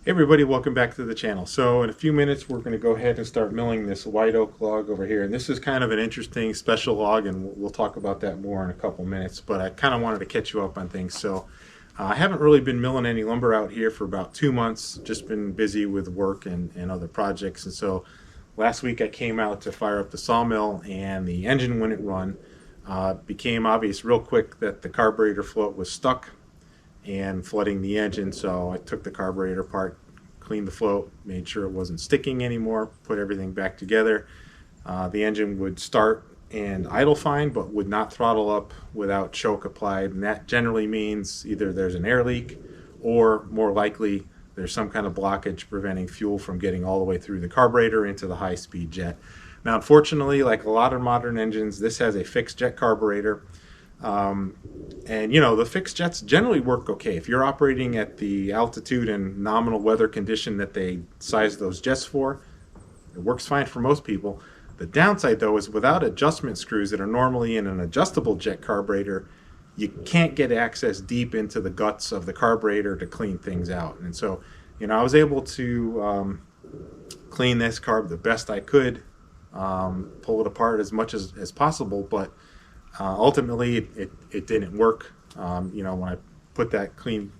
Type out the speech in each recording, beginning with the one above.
Hey everybody, welcome back to the channel. So in a few minutes we're going to go ahead and start milling this white oak log over here. And this is kind of an interesting special log, and we'll talk about that more in a couple minutes. But I kind of wanted to catch you up on things. So I haven't really been milling any lumber out here for about 2 months. Just been busy with work and other projects. And so last week I came out to fire up the sawmill, and the engine wouldn't run. Became obvious real quick that the carburetor float was stuck and flooding the engine. So I took the carburetor apart, cleaned the float, made sure it wasn't sticking anymore, put everything back together. The engine would start and idle fine, but would not throttle up without choke applied. And that generally means either there's an air leak, or more likely there's some kind of blockage preventing fuel from getting all the way through the carburetor into the high-speed jet. Now, unfortunately, like a lot of modern engines, this has a fixed jet carburetor. And you know, the fixed jets generally work okay. If you're operating at the altitude and nominal weather condition that they size those jets for, it works fine for most people. The downside though is without adjustment screws that are normally in an adjustable jet carburetor, you can't get access deep into the guts of the carburetor to clean things out. And so, you know, I was able to clean this carb the best I could, pull it apart as much as possible, but ultimately it didn't work. You know, when I put that cleaned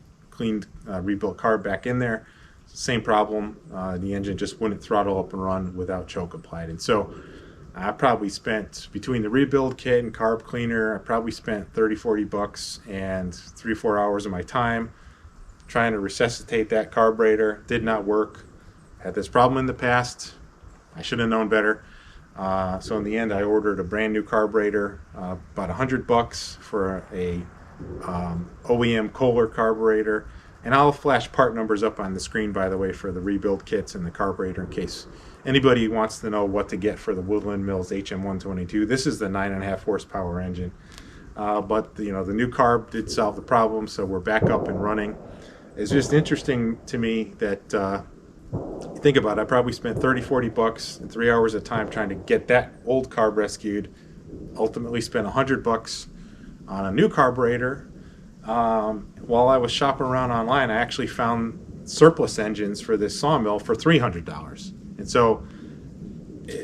rebuilt carb back in there, same problem. The engine just wouldn't throttle up and run without choke applied. And so I probably spent, between the rebuild kit and carb cleaner, I probably spent 30-40 bucks and 3-4 hours of my time trying to resuscitate that carburetor. Did not work. Had this problem in the past. I should have known better. So in the end, I ordered a brand new carburetor, about 100 bucks for a OEM Kohler carburetor. And I'll flash part numbers up on the screen, by the way, for the rebuild kits and the carburetor in case anybody wants to know what to get for the Woodland Mills HM-122. This is the 9.5 horsepower engine. But you know, the new carb did solve the problem, so we're back up and running. It's just interesting to me that think about it, I probably spent 30-40 bucks and 3 hours of time trying to get that old carb rescued. Ultimately spent 100 bucks on a new carburetor. While I was shopping around online, I actually found surplus engines for this sawmill for $300. And so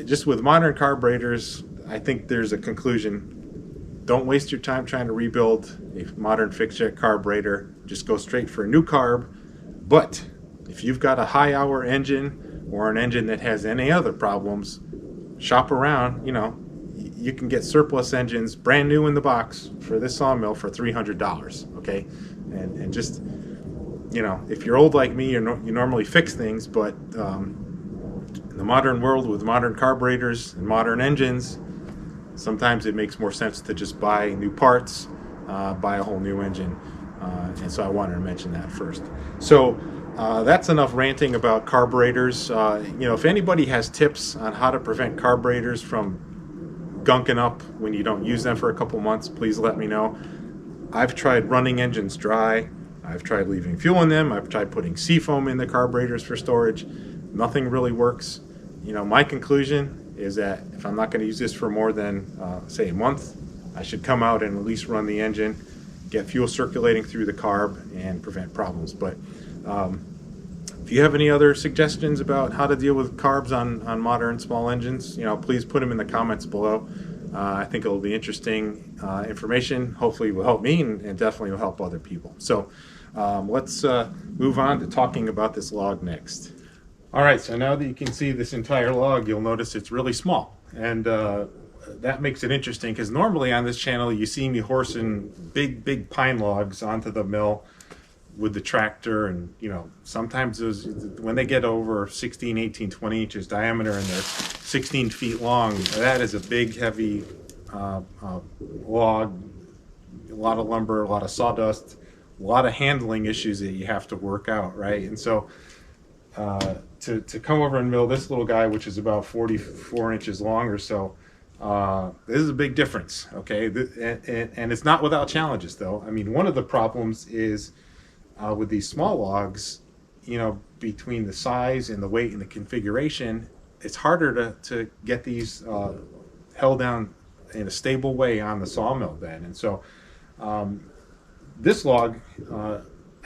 just with modern carburetors, I think there's a conclusion. Don't waste your time trying to rebuild a modern fixed jet carburetor. Just go straight for a new carb. But if you've got a high hour engine or an engine that has any other problems, shop around. You know, you can get surplus engines brand new in the box for this sawmill for $300. Okay, and just, you know, if you're old like me, you normally fix things, but in the modern world with modern carburetors and modern engines, sometimes it makes more sense to just buy new parts, buy a whole new engine. And so I wanted to mention that first. So that's enough ranting about carburetors. You know, if anybody has tips on how to prevent carburetors from gunking up when you don't use them for a couple months, please let me know. I've tried running engines dry. I've tried leaving fuel in them. I've tried putting seafoam in the carburetors for storage. Nothing really works. You know, my conclusion is that if I'm not going to use this for more than, say, a month, I should come out and at least run the engine, get fuel circulating through the carb, and prevent problems. But if you have any other suggestions about how to deal with carbs on modern small engines, you know, please put them in the comments below. I think it'll be interesting information. Hopefully it will help me, and definitely will help other people. So let's move on to talking about this log next. All right, so now that you can see this entire log, you'll notice it's really small. And that makes it interesting, because normally on this channel you see me horsing big pine logs onto the mill with the tractor, and you know, sometimes those, when they get over 16, 18, 20 inches diameter and they're 16 feet long, that is a big heavy log, a lot of lumber, a lot of sawdust, a lot of handling issues that you have to work out, right? And so to come over and mill this little guy, which is about 44 inches long or so, this is a big difference. Okay, and it's not without challenges though. I mean, one of the problems is with these small logs, you know, between the size and the weight and the configuration, it's harder to get these held down in a stable way on the sawmill bed. And so this log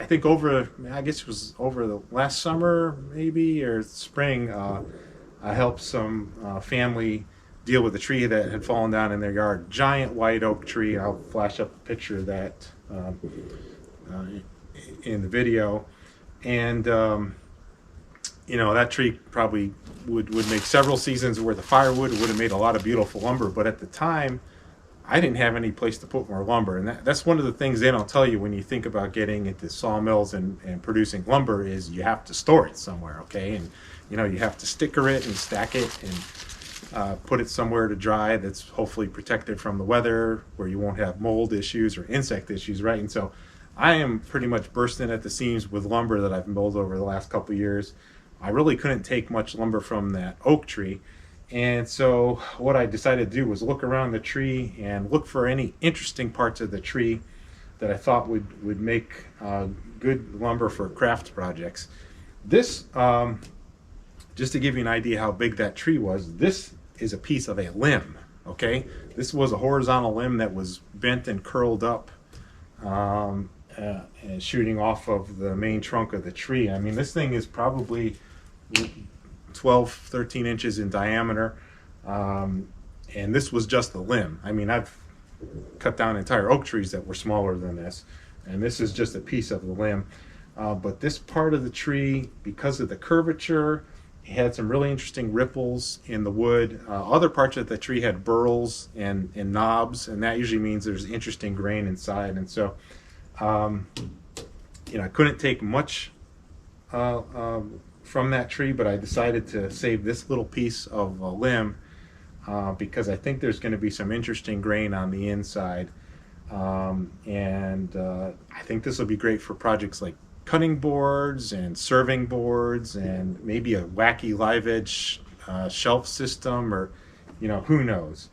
I think I guess it was over the last summer maybe, or spring, I helped some family deal with a tree that had fallen down in their yard. Giant white oak tree. I'll flash up a picture of that in the video. And you know, that tree probably would make several seasons worth of firewood. It would have made a lot of beautiful lumber, but at the time I didn't have any place to put more lumber. And that's one of the things they don't tell you when you think about getting into sawmills and producing lumber, is you have to store it somewhere, okay? And you know, you have to sticker it and stack it and put it somewhere to dry that's hopefully protected from the weather, where you won't have mold issues or insect issues, right? And so I am pretty much bursting at the seams with lumber that I've milled over the last couple of years. I really couldn't take much lumber from that oak tree. And so what I decided to do was look around the tree and look for any interesting parts of the tree that I thought would make good lumber for craft projects. This, just to give you an idea how big that tree was, this is a piece of a limb, okay? This was a horizontal limb that was bent and curled up and shooting off of the main trunk of the tree. I mean, this thing is probably 12, 13 inches in diameter, and this was just the limb. I mean, I've cut down entire oak trees that were smaller than this, and this is just a piece of the limb. But this part of the tree, because of the curvature, it had some really interesting ripples in the wood. Other parts of the tree had burls and knobs, and that usually means there's interesting grain inside. And so, you know, I couldn't take much from that tree, but I decided to save this little piece of a limb because I think there's going to be some interesting grain on the inside. And I think this will be great for projects like cutting boards and serving boards and maybe a wacky live edge shelf system, or, you know, who knows.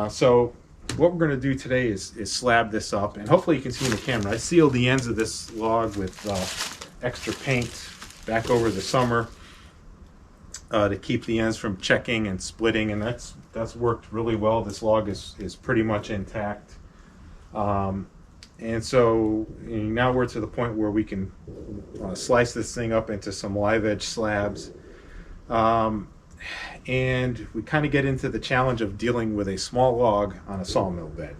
So what we're going to do today is slab this up, and hopefully you can see in the camera, I sealed the ends of this log with extra paint back over the summer to keep the ends from checking and splitting, and that's worked really well. This log is pretty much intact. And so now we're to the point where we can slice this thing up into some live edge slabs. And we kind of get into the challenge of dealing with a small log on a sawmill bed.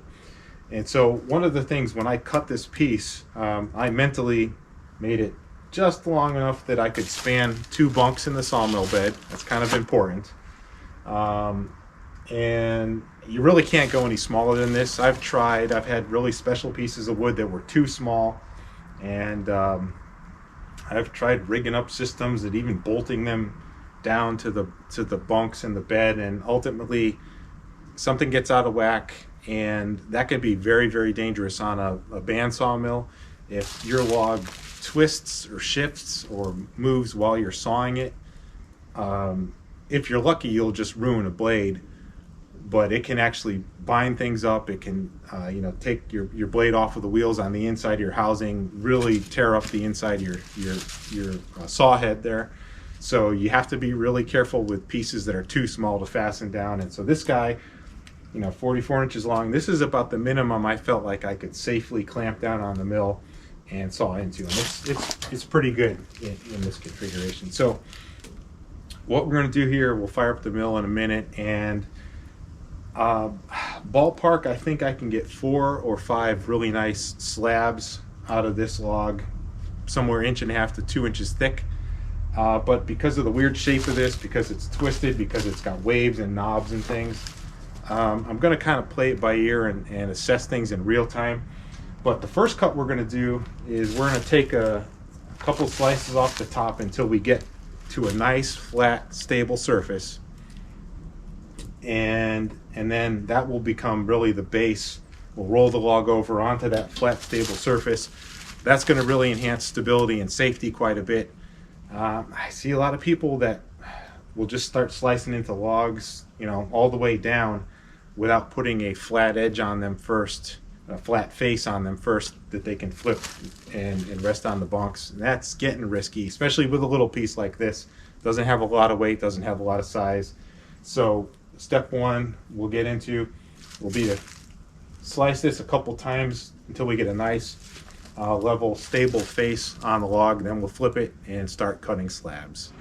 And so one of the things, when I cut this piece, I mentally made it just long enough that I could span 2 bunks in the sawmill bed. That's kind of important. And you really can't go any smaller than this. I've had really special pieces of wood that were too small, and I've tried rigging up systems that even bolting them down to the bunks in the bed, and ultimately something gets out of whack, and that can be very, very dangerous on a band sawmill. If your log twists or shifts or moves while you're sawing it, if you're lucky, you'll just ruin a blade, but it can actually bind things up. It can you know, take your blade off of the wheels on the inside of your housing, really tear up the inside of your saw head there. So you have to be really careful with pieces that are too small to fasten down. And so this guy, you know, 44 inches long, this is about the minimum I felt like I could safely clamp down on the mill and saw into, and it's pretty good in this configuration. So what we're going to do here, we'll fire up the mill in a minute, and ballpark, I think I can get 4 or 5 really nice slabs out of this log, somewhere 1.5 to 2 inches thick. But because of the weird shape of this, because it's twisted, because it's got waves and knobs and things, I'm going to kind of play it by ear and assess things in real time. But the first cut we're going to do is we're going to take a couple slices off the top until we get to a nice, flat, stable surface. And then that will become really the base. We'll roll the log over onto that flat, stable surface. That's going to really enhance stability and safety quite a bit. I see a lot of people that will just start slicing into logs, you know, all the way down without putting a flat edge on them first, a flat face on them first that they can flip and rest on the bunks. And that's getting risky, especially with a little piece like this. Doesn't have a lot of weight, doesn't have a lot of size. So step one we'll get into will be to slice this a couple times until we get a nice level, stable face on the log. Then we'll flip it and start cutting slabs.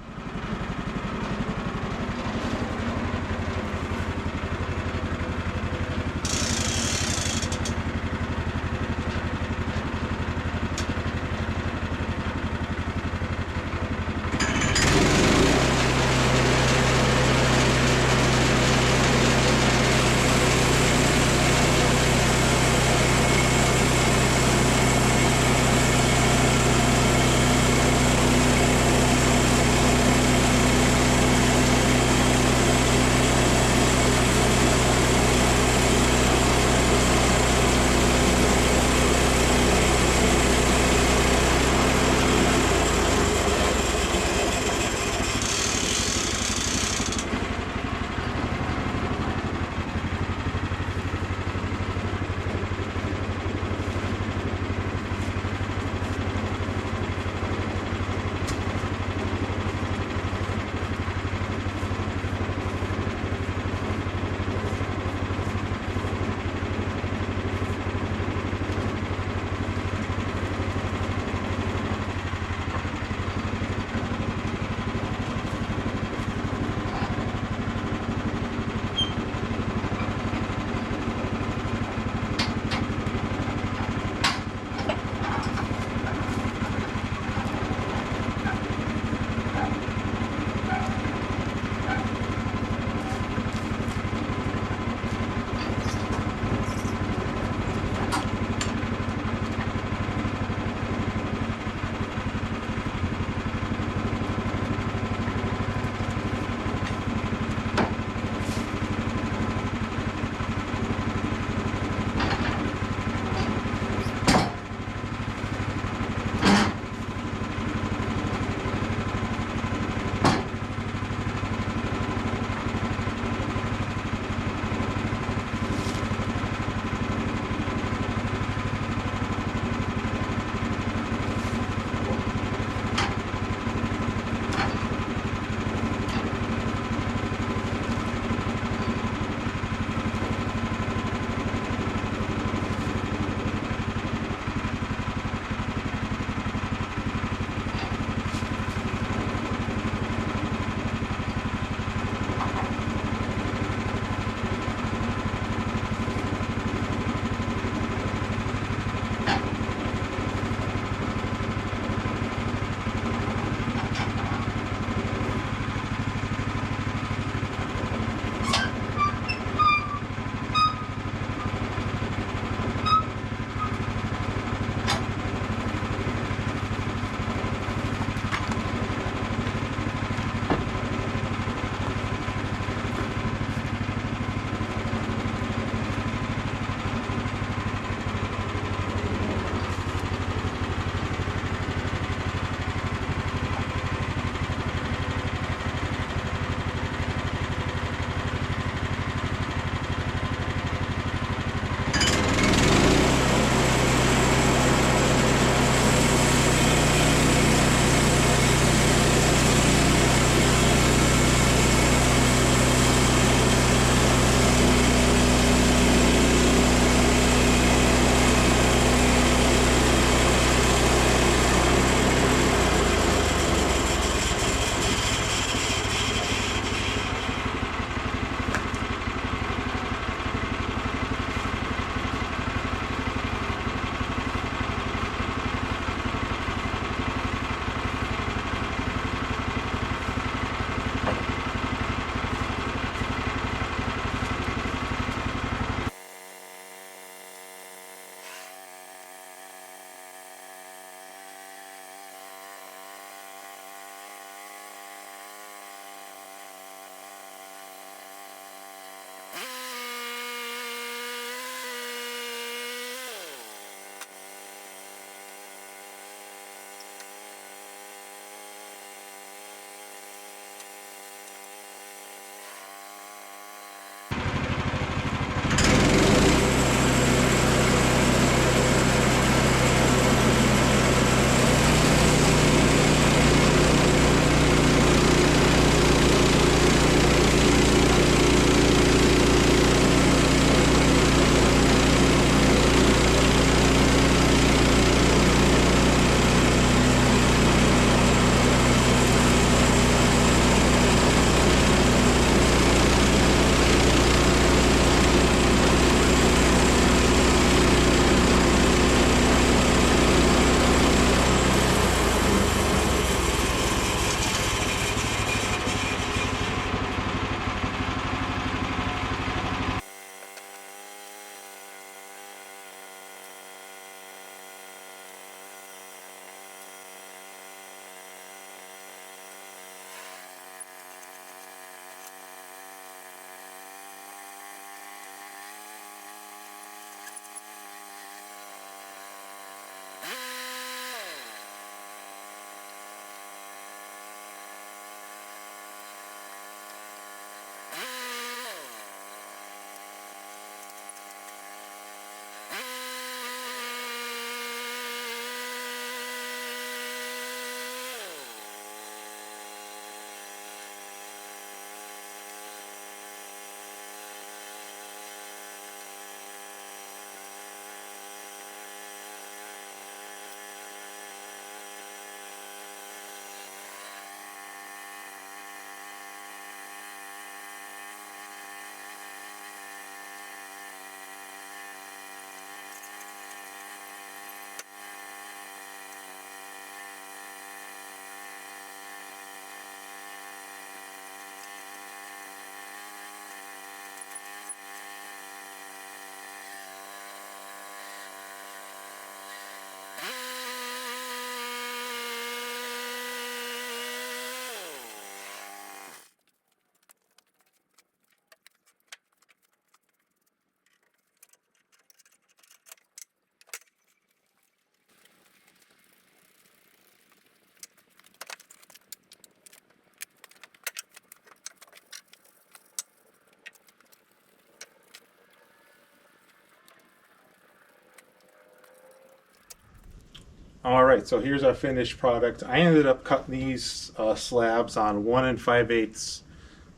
All right, so here's our finished product. I ended up cutting these slabs on 1 5/8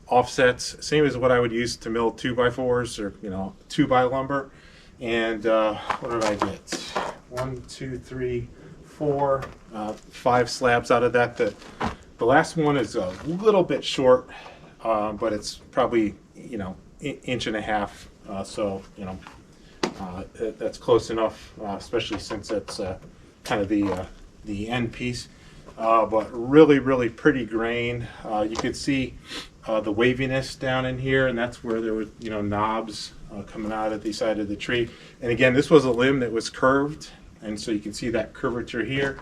offsets, same as what I would use to mill 2x4s or 2x lumber. And what did I get? 1, 2, 3, 4, 5 slabs out of that. The last one is a little bit short, but it's probably inch and a half. So that's close enough, especially since it's kind of the end piece. But really pretty grain. You could see the waviness down in here, and that's where there were knobs coming out at the side of the tree. And again, this was a limb that was curved, and so you can see that curvature here.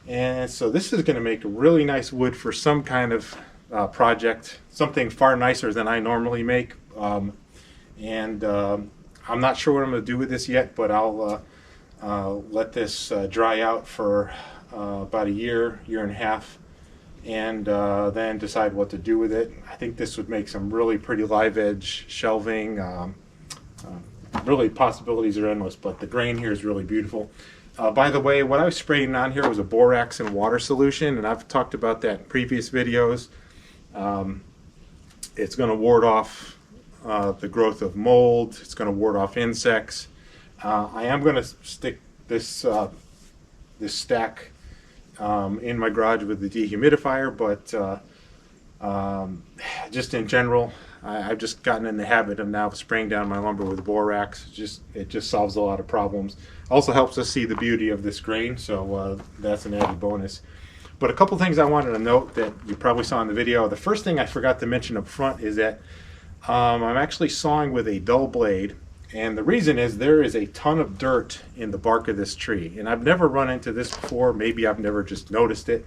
And so this is going to make a really nice wood for some kind of project, something far nicer than I normally make. I'm not sure what I'm going to do with this yet, but I'll let this dry out for about a year and a half, and then decide what to do with it. I think this would make some really pretty live edge shelving. Really, possibilities are endless, but the grain here is really beautiful. By the way, what I was spraying on here was a borax and water solution, and I've talked about that in previous videos. It's going to ward off the growth of mold. It's going to ward off insects. I am going to stick this this stack in my garage with the dehumidifier, but just in general, I've just gotten in the habit of now spraying down my lumber with borax. It just solves a lot of problems. Also helps us see the beauty of this grain, so that's an added bonus. But a couple things I wanted to note that you probably saw in the video. The first thing I forgot to mention up front is that I'm actually sawing with a dull blade, and the reason is there is a ton of dirt in the bark of this tree, and I've never run into this before. Maybe I've never just noticed it,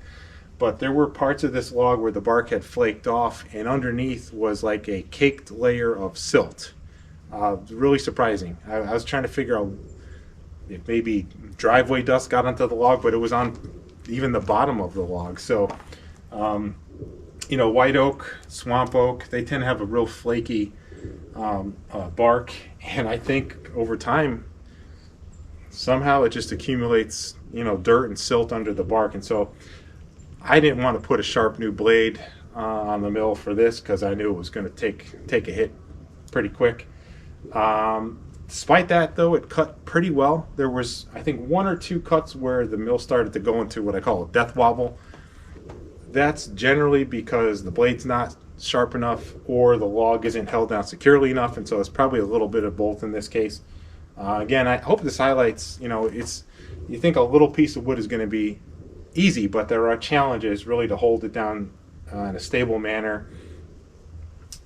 but there were parts of this log where the bark had flaked off, and underneath was like a caked layer of silt. Really surprising. I was trying to figure out if maybe driveway dust got onto the log, but it was on even the bottom of the log. So white oak, swamp oak, they tend to have a real flaky bark, and I think over time somehow it just accumulates dirt and silt under the bark. And so I didn't want to put a sharp new blade on the mill for this, because I knew it was going to take a hit pretty quick. Despite that, though, it cut pretty well. There was, I think, 1 or 2 cuts where the mill started to go into what I call a death wobble. That's generally because the blade's not sharp enough or the log isn't held down securely enough, and so it's probably a little bit of both in this case. Again, I hope this highlights, you think a little piece of wood is going to be easy, but there are challenges really to hold it down in a stable manner.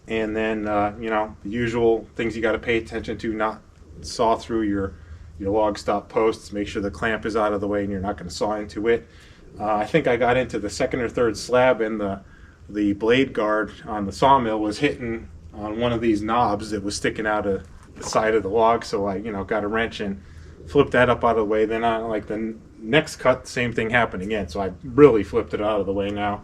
And then, the usual things you got to pay attention to: not saw through your log stop posts, make sure the clamp is out of the way and you're not going to saw into it. I think I got into the 2nd or 3rd slab, and the blade guard on the sawmill was hitting on one of these knobs that was sticking out of the side of the log. So I, got a wrench and flipped that up out of the way. Then on the next cut, same thing happened again. So I really flipped it out of the way now.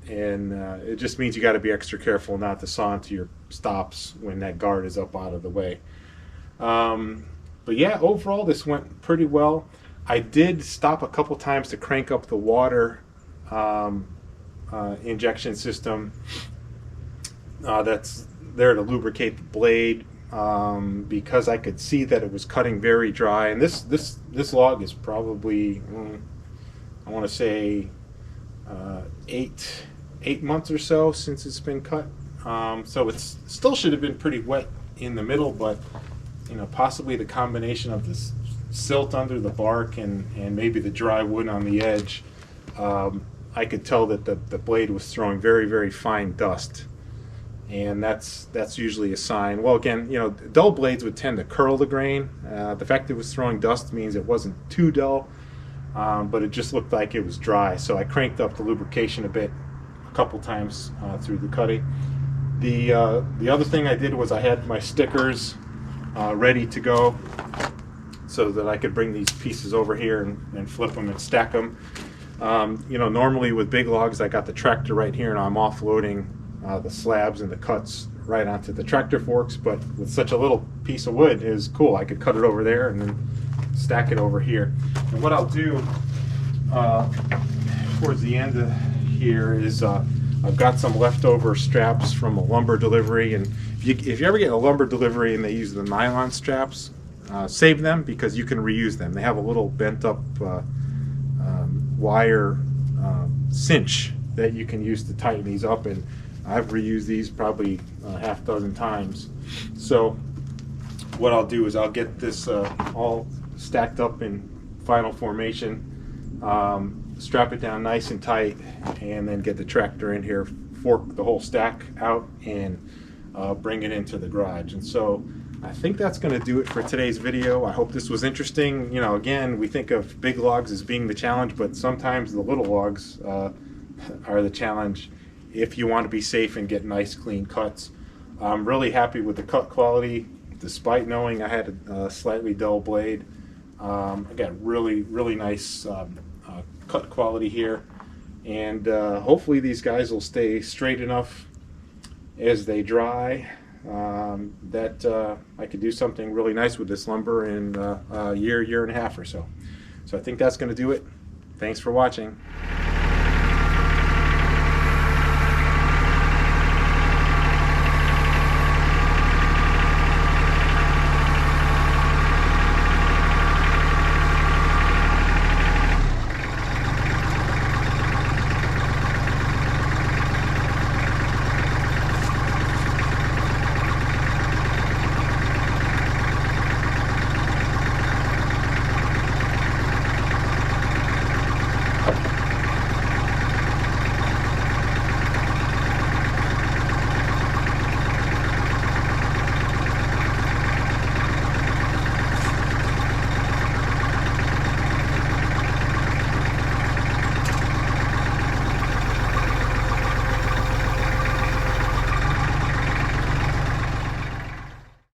It just means you got to be extra careful not to saw into your stops when that guard is up out of the way. But yeah, overall this went pretty well. I did stop a couple times to crank up the water injection system that's there to lubricate the blade, because I could see that it was cutting very dry. And this log is probably, I want to say 8 months or so since it's been cut. So it still should have been pretty wet in the middle, but possibly the combination of this silt under the bark and maybe the dry wood on the edge, I could tell that the blade was throwing very fine dust, and that's usually a sign. Well, again, dull blades would tend to curl the grain. The fact that it was throwing dust means it wasn't too dull, but it just looked like it was dry. So I cranked up the lubrication a bit, a couple times through the cutting. The other thing I did was I had my stickers ready to go, so that I could bring these pieces over here and flip them and stack them. Normally with big logs, I got the tractor right here and I'm offloading the slabs and the cuts right onto the tractor forks, but with such a little piece of wood, is cool. I could cut it over there and then stack it over here. And what I'll do towards the end of here is I've got some leftover straps from a lumber delivery, and if you ever get a lumber delivery and they use the nylon straps, save them because you can reuse them. They have a little bent up wire cinch that you can use to tighten these up, and I've reused these probably half dozen times. So what I'll do is I'll get this all stacked up in final formation, strap it down nice and tight, and then get the tractor in here, fork the whole stack out, and bring it into the garage. And so I think that's going to do it for today's video. I hope this was interesting. You know, again, we think of big logs as being the challenge, but sometimes the little logs are the challenge if you want to be safe and get nice clean cuts. I'm really happy with the cut quality, despite knowing I had a slightly dull blade. I got really nice cut quality here, and hopefully these guys will stay straight enough as they dry that I could do something really nice with this lumber in a year and a half or so. So I think that's going to do it. Thanks for watching.